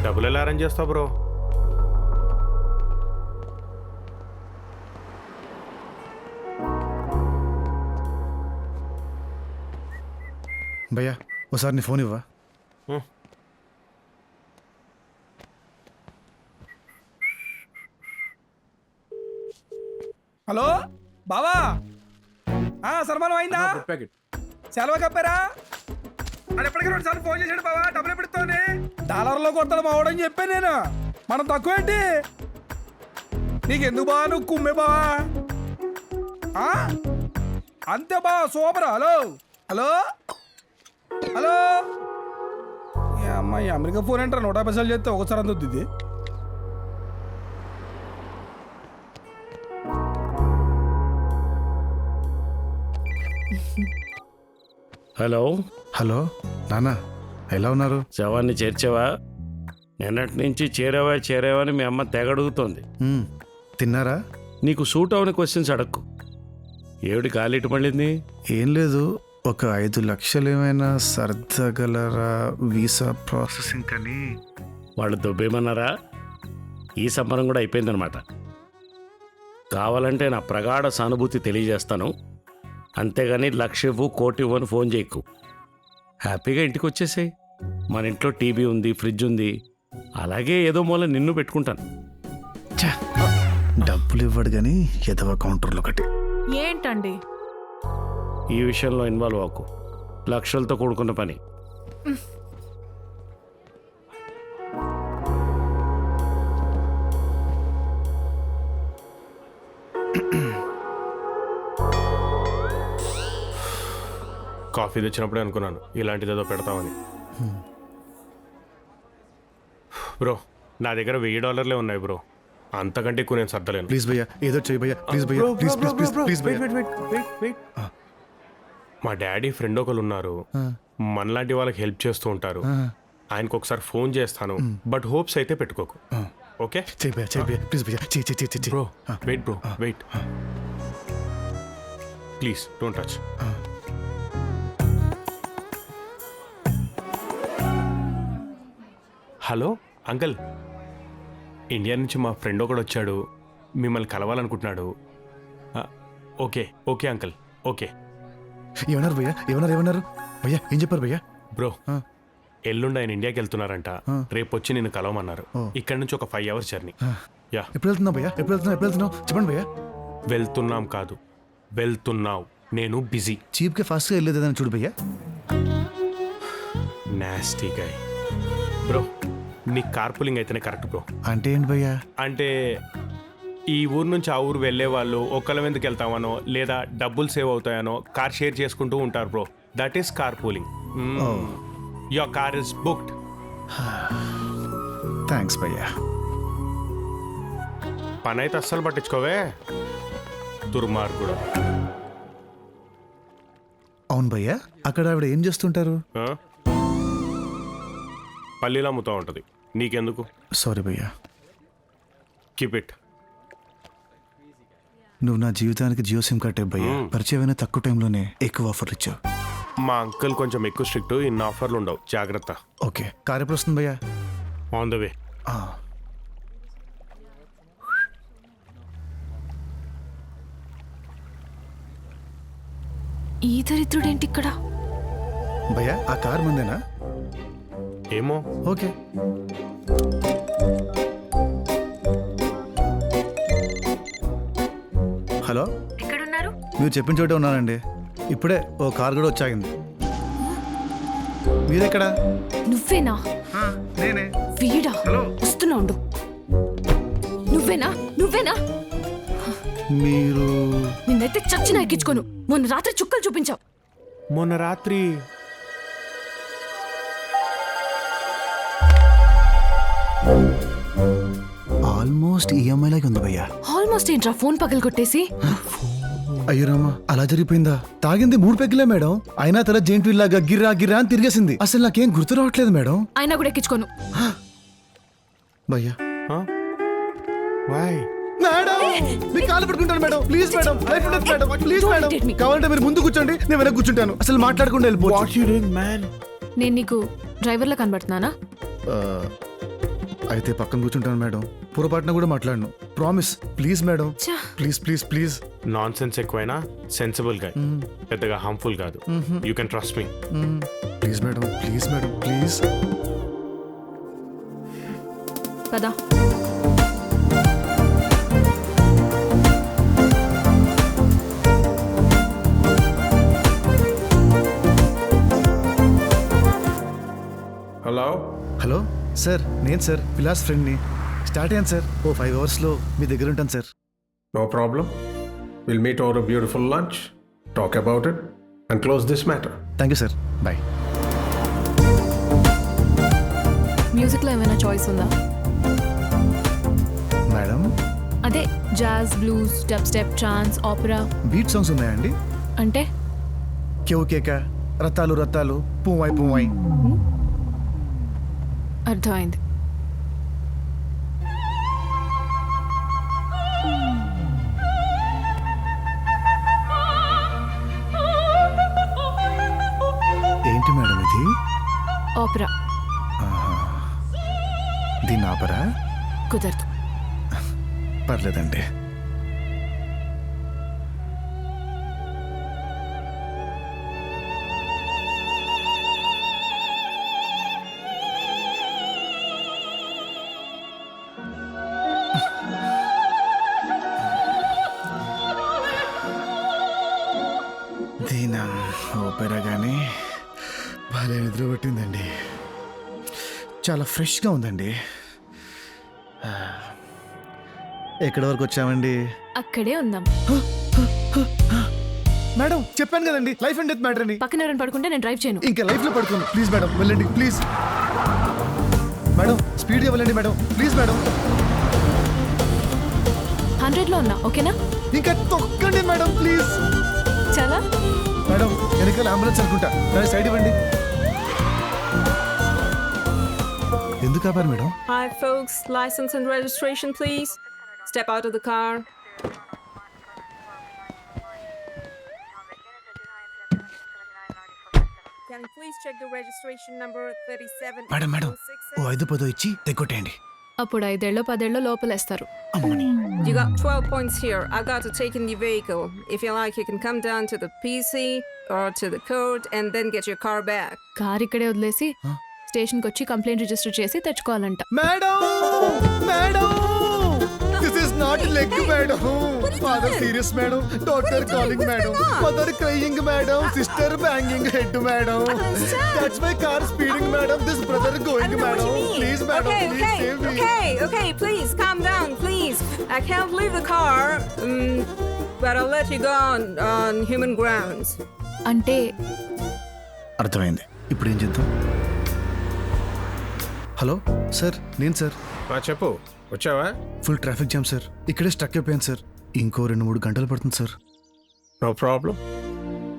డబ్బులు ఎలా అరేంజ్ చేస్తావు బ్రో? భయ్యా ఒకసారి నీ ఫోన్ ఇవ్వా. హలో బావా, సన్మానం అయిందా? సెలవు కప్పారా? అది ఎప్పటికీ 2 సార్లు ఫోన్ చేశాడు బావా. డబ్బులు ఎప్పుడుతోనే డాలర్లో కొడతాడు మావడని చెప్పాను నేను. మనం తక్కువ ఏంటి నీకెందుకు బావా? నువ్వు కుమ్మే బావా. అంతే బావా, సూపర్. హలో హలో హలో, అమ్మాయి అమెరికా ఫోన్ అంటారా? 150 సార్లు చేస్తే ఒకసారి అంత వద్దు. హలో హలో నాన్న, ఎలా ఉన్నారు? శవాన్ని చేర్చావా? నిన్నటి నుంచి చేరావా అని మీ అమ్మ తెగడుగుతోంది. తిన్నారా? నీకు సూట్ అవని క్వశ్చన్స్ అడక్కు. ఏమిటి కాలిటి పడింది? ఏం లేదు, ఒక 5 లక్షలు ఏమైనా సర్దగలరా? వీసా ప్రాసెసింగ్ అని. వాళ్ళు దొబ్బేమన్నారా? ఈ సంబరం కూడా అయిపోయిందనమాట. కావాలంటే నా ప్రగాఢ సానుభూతి తెలియజేస్తాను, అంతేగాని 1,00,000 ఇవ్వు, 1,00,00,000 ఇవ్వు అని ఫోన్ చేయకు. హ్యాపీగా ఇంటికి వచ్చేసాయి. మన ఇంట్లో టీవీ ఉంది, ఫ్రిడ్జ్ ఉంది, అలాగే ఏదో మూల నిన్ను పెట్టుకుంటాను. డబ్బులు ఇవ్వడు కానీ ఎదవ కౌంటర్లు ఒకటి. ఏంటండి ఈ విషయంలో ఇన్వాల్వ్ అవ్వకు, లక్షలతో కూడుకున్న పని. కాఫీ తెచ్చినప్పుడే అనుకున్నాను ఇలాంటిదేదో పెడతామని. బ్రో నా దగ్గర $1000 ఉన్నాయి బ్రో, అంతకంటే ఎక్కువ నేను సర్దలేను. ప్లీజ్ భయ్యా, ఏదో చెయ్యి భయ్యా, ప్లీజ్ భయ్యా, ప్లీజ్ ప్లీజ్ ప్లీజ్ ప్లీజ్ భయ్యా. మా డాడీ ఫ్రెండ్ ఒకరు ఉన్నారు, మనలాంటి వాళ్ళకి హెల్ప్ చేస్తూ ఉంటారు. ఆయనకు ఒకసారి ఫోన్ చేస్తాను, బట్ హోప్స్ అయితే పెట్టుకోకు. ఓకే చెయ్యి భయ్యా, చెయ్యి భయ్యా, ప్లీజ్ భయ్యా, చెయ్యి చెయ్యి చెయ్యి. Bro wait, bro wait, please don't touch. Hello uncle, India నుంచి మా ఫ్రెండ్ ఒకడు వచ్చాడు, మిమ్మల్ని కలవాలనుకుంటున్నాడు. Okay okay uncle, okay. ఏమన్నారు భయ్యా? ఏమన్నారు భయ్యా? ఏం చెప్పారు భయ్యా? బ్రో ఎల్లుండి ఆయన ఇండియాకి వెళ్తున్నారంట, రేపు వచ్చి నిన్ను కలవమన్నారు. ఇక్కడ నుంచి ఒక 5 hours జర్నీ. యా. ఎప్పుడు వెళ్తున్నావు భయ్యా? ఎప్పుడు వెళ్తున్నావు చెప్పండి భయ్యా. వెళ్తున్నాం కాదు, వెళ్తున్నావు. నేను బిజీ. చీప్గా ఫాస్ట్గా వెళ్ళేదని చూడు భయ్యా. Nasty guy. బ్రో నీ కార్ పూలింగ్ అయితేనే కరెక్ట్ బ్రో. అంటే ఏంటి భయ్యా? అంటే ఈ ఊరు నుంచి ఆ ఊరు వెళ్ళే వాళ్ళు ఒక్కళ్ళం ఎందుకు వెళ్తామనో, లేదా డబ్బులు సేవ్ అవుతాయనో కార్ షేర్ చేసుకుంటూ ఉంటారు bro. That is car pooling. Your car is booked. Thanks భయ్యా. పని అయితే అస్సలు పట్టించుకోవే, దుర్మార్గుడు. అవును భయ్యా, అక్కడ ఆవిడ ఏం చేస్తుంటారు? పల్లీలు అమ్ముతూ ఉంటుంది, నీకెందుకు? సారీ భయ్యా. Keep it. నువ్వు నా జీవితానికి జియో సిమ్ కట్టే భయ్యా. పరిచయమైన తక్కువ టైంలోనే ఎక్కువ ఆఫర్లు ఇచ్చావు. మా అంకుల్ కొంచెం ఎక్కువ స్ట్రిక్ట్, ఇన్ని ఆఫర్లు ఉండవు, జాగ్రత్త. ఓకే, కార్ ఎప్పుడు వస్తుంది భయ్యా? On the way. ఈ దరిద్రుడేంటి ఇక్కడ? భయ్యా ఆ కార్ మందేనా? ఏమో. ఓకే. హలో, ఎక్కడున్నారు? మీరు చెప్పిన చోటే ఉన్నానండి. ఇప్పుడే ఓ కార్ కూడా వచ్చాగింది. మీరెక్కడా? నువ్వేనా? నేనే. వీడా? వస్తున్నా ఉండు. నువ్వేనా? మీరు? నిన్నైతే చచ్చిన ఎక్కించుకోను. మొన్న రాత్రి చుక్కలు చూపించావు. మొన్న రాత్రి ఆల్మోస్ట్ ఈఎంఐ లాగా ఉంది భయ్యా. ఆల్మోస్ట్ ఏంట్రా ఫోన్ పగలు కొట్టేసి? అయ్యో రామా, అలా జరిగిపోయిందా? తాగింది 3 పెగ్గులే మేడం, అయినా తల జెయింట్ వీల్ లాగా గిర్రా గిర్రా అని తిరిగేసింది. అసలు నాకేం గుర్తు రావట్లేదు మేడం. అయినా కూడా ఎక్కించుకోను. భయ్యా వై మేడం, మీ కాలు పట్టుకుంటాను మేడం, ప్లీజ్ మేడం, లైఫ్ ఉండదు మేడం, ప్లీజ్ మేడం. కావాలంటే మీరు ముందు కూర్చోండి, నేను వెనక కూర్చుంటాను. అసలు మాట్లాడకుండా వెళ్ళిపోవచ్చు. నేను నీకు డ్రైవర్లా కనబడుతున్నానా? అయితే పక్కన కూర్చుంటాను మేడం. పొరపాటున కూడా మాట్లాడను. ప్రామిస్. ప్లీజ్ మేడం, ఛా, please please please. Non sense ఎక్కువైనా సెన్సిబుల్ గా, పెద్దగా హార్మ్ఫుల్ కాదు. You can trust me. Please madam, please madam, please. పదా. హలో హలో సార్, నేను సార్ విలాస్ ఫ్రెండ్ని. స్టార్ట్ అయ్యాను సార్. ఓ 5 అవర్స్లో మీ దగ్గర ఉంటాను sir. No problem. Will meet over beautiful lunch, talk about it and close this matter. Thank you sir. Bye. మ్యూజిక్లో ఏమైనా చాయిస్ ఉందా? మేడం, అదే jazz, blues, dubstep, trance, opera. Beat songs ఉన్నాయండి? అంటే కేవ్ కేక, రత్తాలు రత్తాలు, పువ్వాయి పువ్వాయి. అర్థమైంది. ఏంటి మేడం ఇది? ఆపరా దీన్ని ఆపరా? కుదరదు. పర్లేదండి. దీని ఓపెరా కానీ బాగా నిద్ర పట్టిందండి. చాలా ఫ్రెష్గా ఉందండి. ఎక్కడి వరకు వచ్చామండి? అక్కడే ఉందాం. మేడం చెప్పాను కదండి, లైఫ్ అండ్ డెత్ మ్యాటర్ అని. పక్కన ఎవరైనా పడుకుంటే నేను డ్రైవ్ చేయను. ఇంకా లైఫ్ లో పడుకోను. ప్లీజ్ మేడం వెళ్ళండి, ప్లీజ్. మేడం స్పీడ్గా వెళ్ళండి మేడం, ప్లీజ్ మేడం. 100లో ఉన్నా, ఓకేనా? ఇంకా తొక్కండి మేడం, ప్లీజ్. చాలా. మేడం వెనకాల అంబులెన్స్ అనుకుంటా, దాని సైడ్ ఇవ్వండి. ఎందుకు ఆపారు madam? Hi, folks. License and registration, please. Step out of the car. Can you please check the registration number 37? Madam madam ఓ 5-10 ఇచ్చి తెగొట్టేయండి. అప్పుడు 5 10 లోపలేస్తారు. అమ్మని. You got 12 points here. I got to take in the vehicle. If you like, you can come down to the PC or to the court and then get your car back. Car ఇక్కడే వదిలేసి స్టేషన్కి వచ్చి complaint register చేసి తెచ్చుకోవాలంట. Madam madam this is not leg madam. Father serious madam, doctor calling madam, mother crying madam, sister banging head madam. That's my car speeding madam, this brother I going don't know what madam. you mean. Please madam, Okay, please okay, save me. okay, please calm down, please. I can't leave the car, but I'll let you go on human grounds. అంటే అర్థమైంది. ఇప్పుడు ఏం చేద్దాం? Hello sir, నేను sir. చెప్పు, వచ్చావా? Full traffic jam sir. ఇక్కడే stuck అయిపోయాను సార్. ఇంకో 2-3 గంటలు పడుతుంది sir. No problem.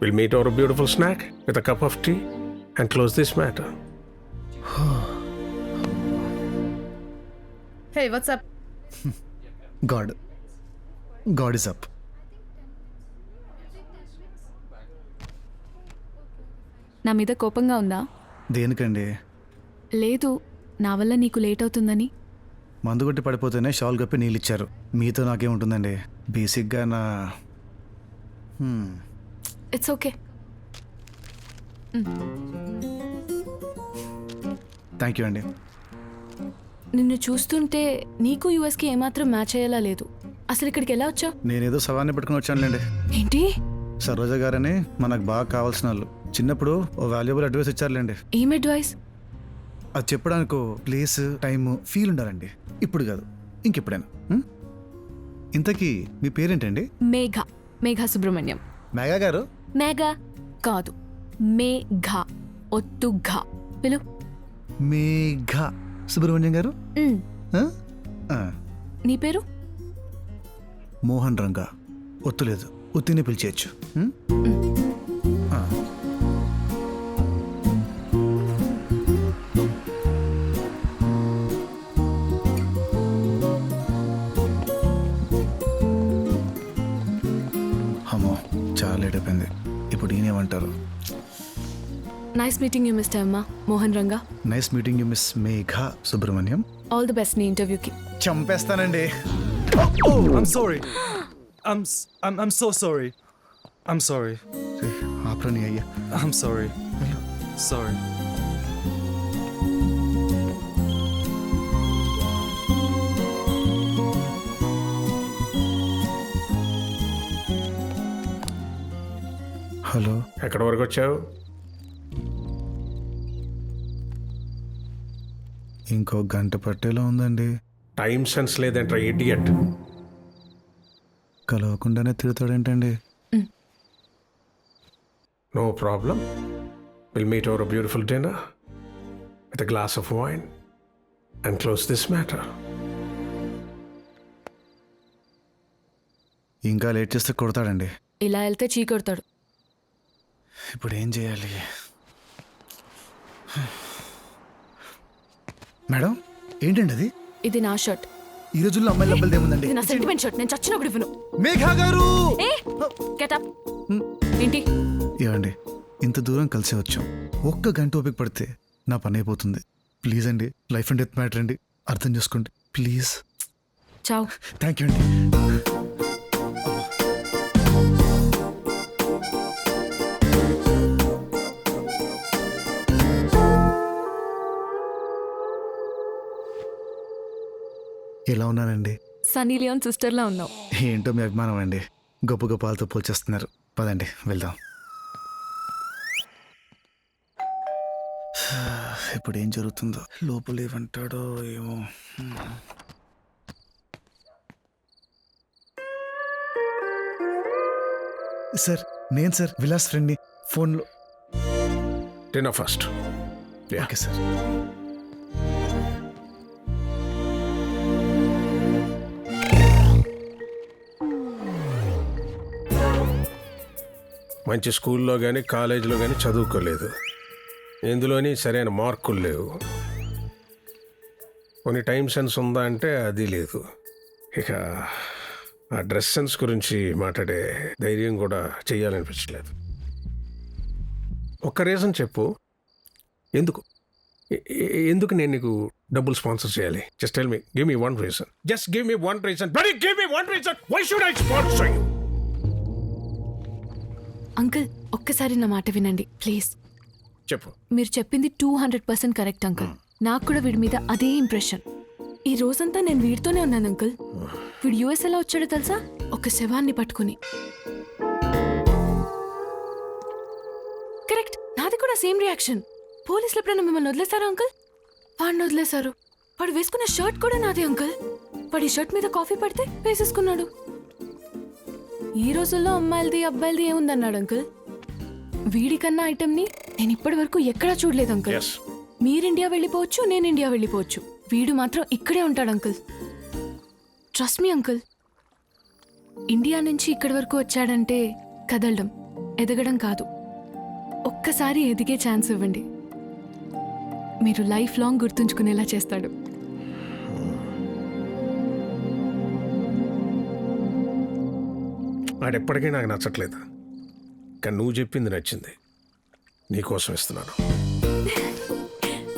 Will meet over beautiful snack with a cup of tea and close this matter. Hey what's up? God is up. నా మీద కోపంగా ఉందా? దేనికండి? లేదు, నా వల్ల నీకు లేట్ అవుతుందని. మందు కొట్టి పడిపోతేనే షాల్ కప్పి నీళ్ళు ఇచ్చారు. మీతో నాకేముంటుందండి? బేసిక్గా నా ఇట్స్ ఓకే. థ్యాంక్ యూ అండి. నిన్ను చూస్తుంటే నీకు యూఎస్కి ఏమాత్రం మ్యాచ్ అయ్యేలా లేదు. అసలు ఇక్కడికి ఎలా వచ్చావు? నేనేదో సవాన్ని పట్టుకుని వచ్చానులేండి. ఏంటి? సరోజ గారని మనకు బాగా కావాల్సిన వాళ్ళు చిన్నప్పుడు ఓ వాల్యుబుల్ అడ్వైస్ ఇచ్చారులేండి. ఏం అడ్వైస్? అది చెప్పడానికి ప్లేస్ టైం ఫీల్ ఉండాలండి. ఇప్పుడు కాదు, ఇంకెప్పుడైనా. ఇంతకీ మీ పేరేంటండి? మేఘా సుబ్రహ్మణ్యం. మేఘా గారు? మేఘా కాదు, మేఘా, ఒత్తు ఘా పిలు. మేఘా సుబ్రహ్మణ్యం గారు. నీ పేరు? మోహన్ రంగా. ఒత్తులేదు, ఒత్తిని పిలిచేయచ్చు. అమ్మో చాలా లేట్ అయిపోయింది. ఇప్పుడు ఈయనేమంటారు? నైస్ మీటింగ్ యూ మిస్టర్ అమ్మ Mohan Ranga. Nice meeting you miss Megha Subrahmanyam. All the best నీ ఇంటర్వ్యూకి. చంపేస్తానండి. I'm sorry. I'm so sorry. I'm sorry. ఆప్రని అయ్యా. I'm sorry. Sorry. హలో, ఎక్కడి వరకు వచ్చావు? ఇంకో గంట పట్టేలా ఉందండి. టైం సెన్స్ లేదంటే idiot. కలవకుండానే తిడతాడేంటండి? No problem. We'll meet over a beautiful dinner with a glass of wine and close this matter. ఇంకా లేట్ చేస్తే కొడతాడండి. ఇలా వెళ్తే చీకొడతాడు. ఇప్పుడు ఏం చేయాలి? మేడం, ఏంటండి అది? ఇది నా షర్ట్. ఈ రోజుల్లో అమ్మాయిల డబ్బులు ఏముందండి? ఇది నా సెంటిమెంట్ షర్ట్. నేను చచ్చినప్పుడు ఇవ్వను. మేఘా గారు, ఏ గెట్ అప్. ఏంటి? ఏమండి, ఇంత దూరం కలిసి వచ్చాం. ఒక్క గంట ఓపిక పడితే నా పని అయిపోతుంది. ప్లీజ్ అండి, లైఫ్ అండ్ డెత్ మ్యాటర్ అండి, అర్థం చేసుకోండి ప్లీజ్. చావ్. థ్యాంక్ యూ అండి. ఎలా ఉన్నానండి? సన్నీ లియోన్ సిస్టర్లా ఉన్నావు. ఏంటో మీ అభిమానం అండి, గొప్ప గొప్ప వాళ్ళతో పోల్చేస్తున్నారు. పదండి వెళ్దాం. ఇప్పుడు ఏం జరుగుతుందో, లోపల ఏమంటాడో ఏమో. సార్, నేను సార్ విలాస్ ఫ్రెండ్ని. ఫోన్లో. Dinner first. Yeah. Okay sir. మంచి స్కూల్లో కానీ కాలేజీలో కానీ చదువుకోలేదు. ఎందులోని సరైన మార్కులు లేవు. కొన్ని టైం సెన్స్ ఉందా అంటే అది లేదు. ఇక ఆ డ్రెస్ సెన్స్ గురించి మాట్లాడే ధైర్యం కూడా చెయ్యాలనిపించలేదు. ఒక్క రీజన్ చెప్పు, ఎందుకు నేను నీకు డబ్బులు స్పాన్సర్ చేయాలి? Just tell me, give me one reason. Just give me one reason. But give me one reason. Why should I sponsor you? Uncle, ఒక్కసారి నా మాట వినండి ప్లీజ్. చెప్పు. మీరు చెప్పింది 200% కరెక్ట్ అంకుల్. నాకు కూడా వీడి మీద అదే ఇంప్రెషన్. ఈ రోజంతా నేను వీడితోనే ఉన్నాను అంకుల్. వీడు యూఎస్ ఎలా వచ్చాడో తెలుసా? ఒక శవాన్ని పట్టుకుని. కరెక్ట్, నాది కూడా సేమ్ రియాక్షన్. పోలీసులు ఎప్పుడైనా మిమ్మల్ని వదిలేశారా అంకుల్? వాడిని వదిలేశారు. వాడు వేసుకున్న షర్ట్ కూడా నాదే అంకుల్. వాడి షర్ట్ మీద కాఫీ పడితే వేసేసుకున్నాడు. ఈ రోజుల్లో అమ్మాయిలది అబ్బాయిలది ఏముందన్నాడు అంకుల్. వీడికన్నా ఐటమ్ని నేను ఇప్పటి వరకు ఎక్కడా చూడలేదు అంకుల్. Yes. మీరు ఇండియా వెళ్ళిపోవచ్చు, నేను ఇండియా వెళ్ళిపోవచ్చు, వీడు మాత్రం ఇక్కడే ఉంటాడు uncle. Trust me uncle. India నుంచి ఇక్కడి వరకు వచ్చాడంటే కదలడం, ఎదగడం కాదు. ఒక్కసారి ఎదిగే ఛాన్స్ ఇవ్వండి, మీరు లైఫ్ లాంగ్ గుర్తుంచుకునేలా చేస్తాడు. వాడెప్పటికీ నాకు నచ్చట్లేదు, కానీ నువ్వు చెప్పింది నచ్చింది. నీకోసం ఇస్తున్నాను.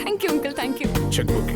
Thank you uncle, thank you. Cheque book.